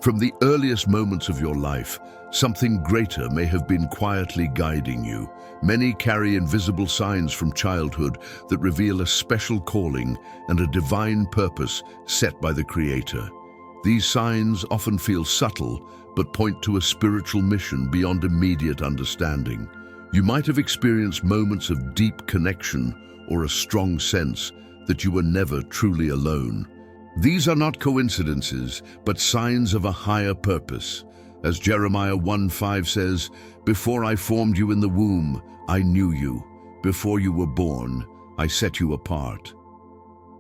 From the earliest moments of your life, something greater may have been quietly guiding you. Many carry invisible signs from childhood that reveal a special calling and a divine purpose set by the Creator. These signs often feel subtle, but point to a spiritual mission beyond immediate understanding. You might have experienced moments of deep connection or a strong sense that you were never truly alone. These are not coincidences, but signs of a higher purpose. As Jeremiah 1:5 says, "Before I formed you in the womb, I knew you. Before you were born, I set you apart."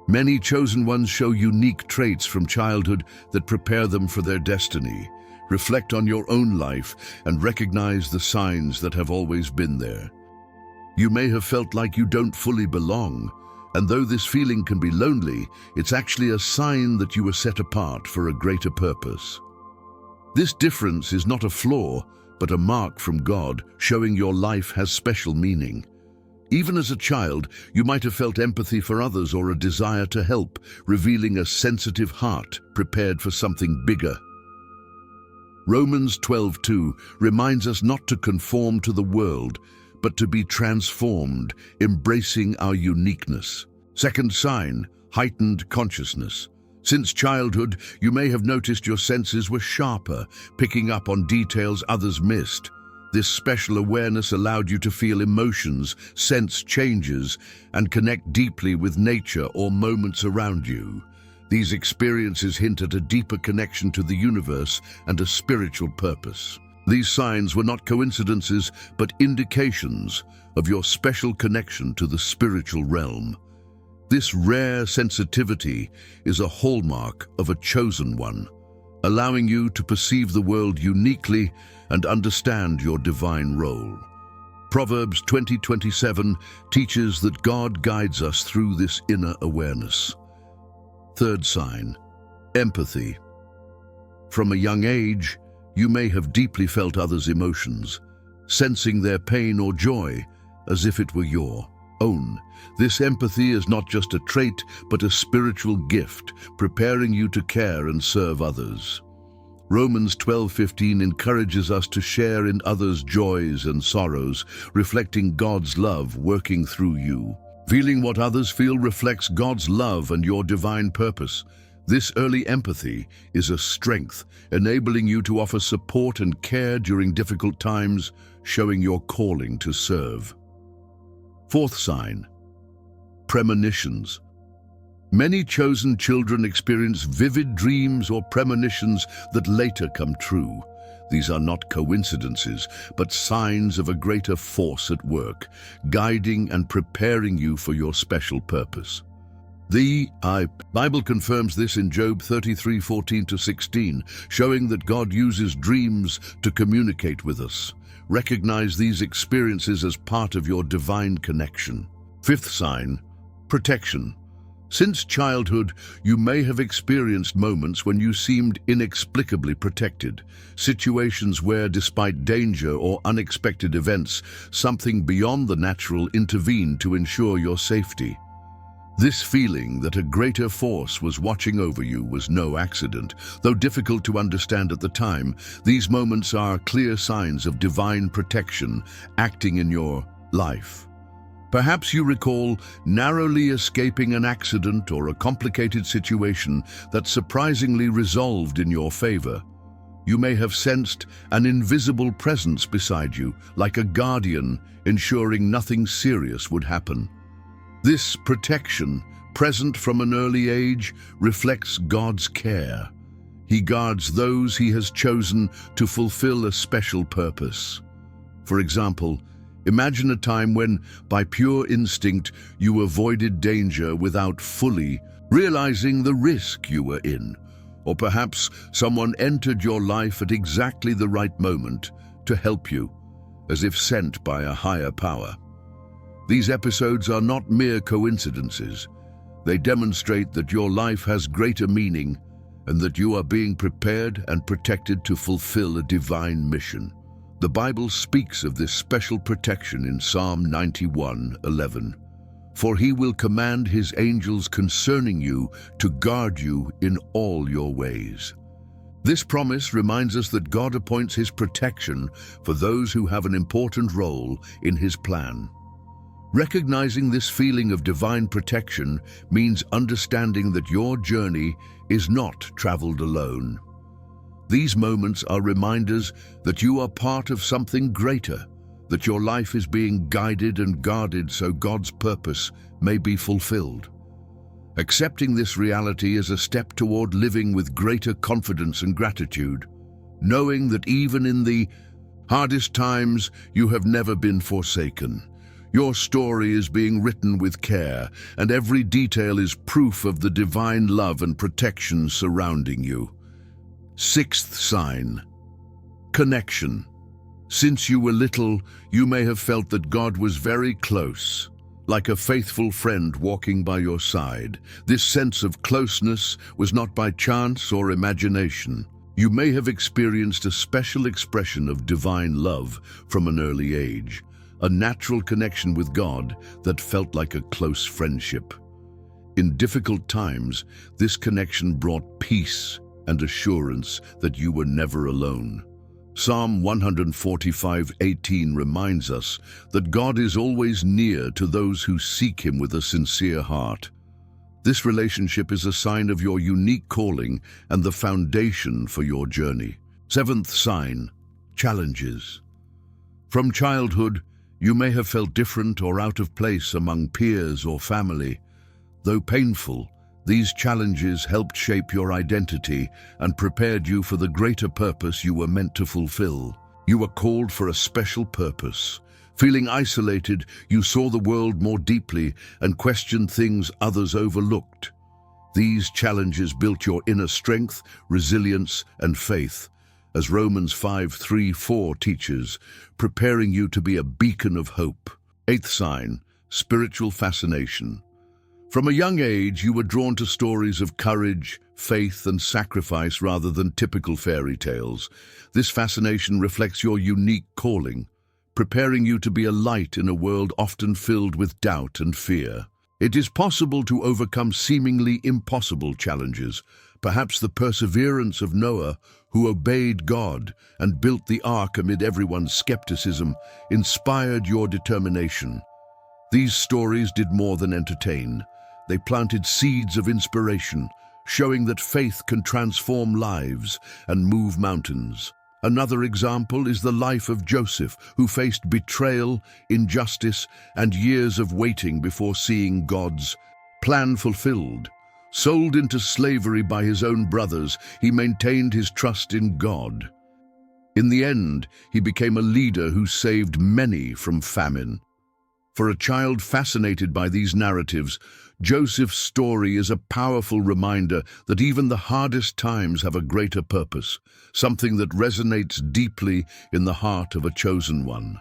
Many chosen ones show unique traits from childhood that prepare them for their destiny. Reflect on your own life and recognize the signs that have always been there. You may have felt like you don't fully belong, and though this feeling can be lonely, it's actually a sign that you were set apart for a greater purpose. This difference is not a flaw, but a mark from God, showing your life has special meaning. Even as a child, you might have felt empathy for others or a desire to help, revealing a sensitive heart prepared for something bigger. Romans 12:2 reminds us not to conform to the world, but to be transformed, embracing our uniqueness. Second sign, heightened consciousness. Since childhood, you may have noticed your senses were sharper, picking up on details others missed. This special awareness allowed you to feel emotions, sense changes, and connect deeply with nature or moments around you. These experiences hint at a deeper connection to the universe and a spiritual purpose. These signs were not coincidences, but indications of your special connection to the spiritual realm. This rare sensitivity is a hallmark of a chosen one, allowing you to perceive the world uniquely and understand your divine role. Proverbs 20:27 teaches that God guides us through this inner awareness. Third sign, empathy. From a young age, you may have deeply felt others' emotions, sensing their pain or joy as if it were your own. This empathy is not just a trait, but a spiritual gift, preparing you to care and serve others. Romans 12:15 encourages us to share in others' joys and sorrows, reflecting God's love working through you. Feeling what others feel reflects God's love and your divine purpose. This early empathy is a strength, enabling you to offer support and care during difficult times, showing your calling to serve. Fourth sign, premonitions. Many chosen children experience vivid dreams or premonitions that later come true. These are not coincidences, but signs of a greater force at work, guiding and preparing you for your special purpose. The Bible confirms this in Job 33:14-16, showing that God uses dreams to communicate with us. Recognize these experiences as part of your divine connection. Fifth sign, protection. Since childhood, you may have experienced moments when you seemed inexplicably protected, situations where, despite danger or unexpected events, something beyond the natural intervened to ensure your safety. This feeling that a greater force was watching over you was no accident. Though difficult to understand at the time, these moments are clear signs of divine protection acting in your life. Perhaps you recall narrowly escaping an accident or a complicated situation that surprisingly resolved in your favor. You may have sensed an invisible presence beside you, like a guardian, ensuring nothing serious would happen. This protection, present from an early age, reflects God's care. He guards those He has chosen to fulfill a special purpose. For example, imagine a time when, by pure instinct, you avoided danger without fully realizing the risk you were in. Or perhaps someone entered your life at exactly the right moment to help you, as if sent by a higher power. These episodes are not mere coincidences. They demonstrate that your life has greater meaning and that you are being prepared and protected to fulfill a divine mission. The Bible speaks of this special protection in Psalm 91:11. For He will command His angels concerning you to guard you in all your ways. This promise reminds us that God appoints His protection for those who have an important role in His plan. Recognizing this feeling of divine protection means understanding that your journey is not traveled alone. These moments are reminders that you are part of something greater, that your life is being guided and guarded so God's purpose may be fulfilled. Accepting this reality is a step toward living with greater confidence and gratitude, knowing that even in the hardest times, you have never been forsaken. Your story is being written with care, and every detail is proof of the divine love and protection surrounding you. Sixth sign: connection. Since you were little, you may have felt that God was very close, like a faithful friend walking by your side. This sense of closeness was not by chance or imagination. You may have experienced a special expression of divine love from an early age, a natural connection with God that felt like a close friendship. In difficult times, this connection brought peace and assurance that you were never alone. Psalm 145:18 reminds us that God is always near to those who seek Him with a sincere heart. This relationship is a sign of your unique calling and the foundation for your journey. Seventh sign: challenges. From childhood, you may have felt different or out of place among peers or family. Though painful, these challenges helped shape your identity and prepared you for the greater purpose you were meant to fulfill. You were called for a special purpose. Feeling isolated, you saw the world more deeply and questioned things others overlooked. These challenges built your inner strength, resilience, and faith, as Romans 5:3-4 teaches, preparing you to be a beacon of hope. Eighth sign: spiritual fascination. From a young age, you were drawn to stories of courage, faith, and sacrifice rather than typical fairy tales. This fascination reflects your unique calling, preparing you to be a light in a world often filled with doubt and fear. It is possible to overcome seemingly impossible challenges. Perhaps the perseverance of Noah, who obeyed God and built the ark amid everyone's skepticism, inspired your determination. These stories did more than entertain. They planted seeds of inspiration, showing that faith can transform lives and move mountains. Another example is the life of Joseph, who faced betrayal, injustice, and years of waiting before seeing God's plan fulfilled. Sold into slavery by his own brothers, he maintained his trust in God. In the end, he became a leader who saved many from famine. For a child fascinated by these narratives, Joseph's story is a powerful reminder that even the hardest times have a greater purpose, something that resonates deeply in the heart of a chosen one.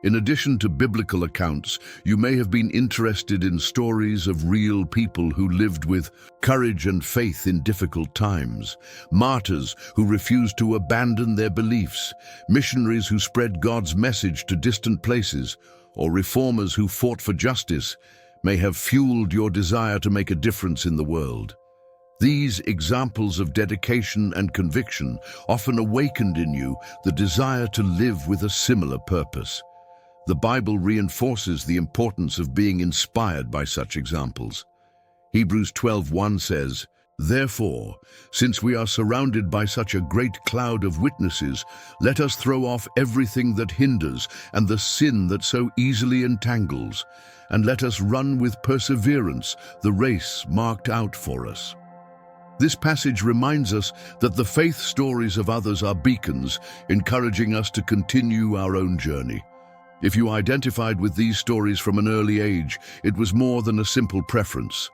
In addition to biblical accounts, you may have been interested in stories of real people who lived with courage and faith in difficult times, martyrs who refused to abandon their beliefs, missionaries who spread God's message to distant places, or reformers who fought for justice, may have fueled your desire to make a difference in the world. These examples of dedication and conviction often awakened in you the desire to live with a similar purpose. The Bible reinforces the importance of being inspired by such examples. Hebrews 12:1 says, "Therefore, since we are surrounded by such a great cloud of witnesses, let us throw off everything that hinders and the sin that so easily entangles, and let us run with perseverance the race marked out for us." This passage reminds us that the faith stories of others are beacons, encouraging us to continue our own journey. If you identified with these stories from an early age, it was more than a simple preference.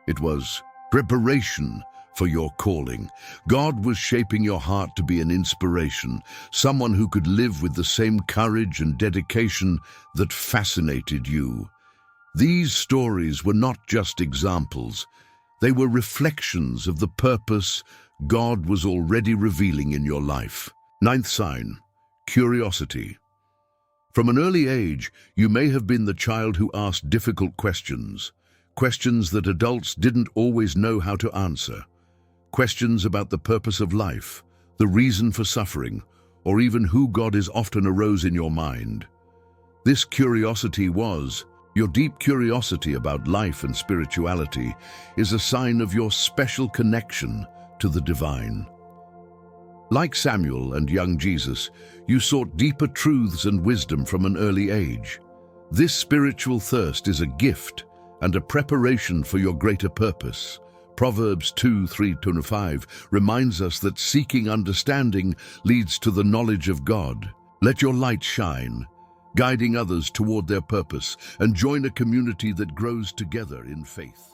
It was preparation for your calling. God was shaping your heart to be an inspiration, someone who could live with the same courage and dedication that fascinated you. These stories were not just examples. They were reflections of the purpose God was already revealing in your life. Ninth sign: curiosity. From an early age, you may have been the child who asked difficult questions, questions that adults didn't always know how to answer. Questions about the purpose of life, the reason for suffering, or even who God is often arose in your mind. This curiosity your deep curiosity about life and spirituality is a sign of your special connection to the divine. Like Samuel and young Jesus, you sought deeper truths and wisdom from an early age. This spiritual thirst is a gift and a preparation for your greater purpose. Proverbs 2:3-5 reminds us that seeking understanding leads to the knowledge of God. Let your light shine, guiding others toward their purpose, and join a community that grows together in faith.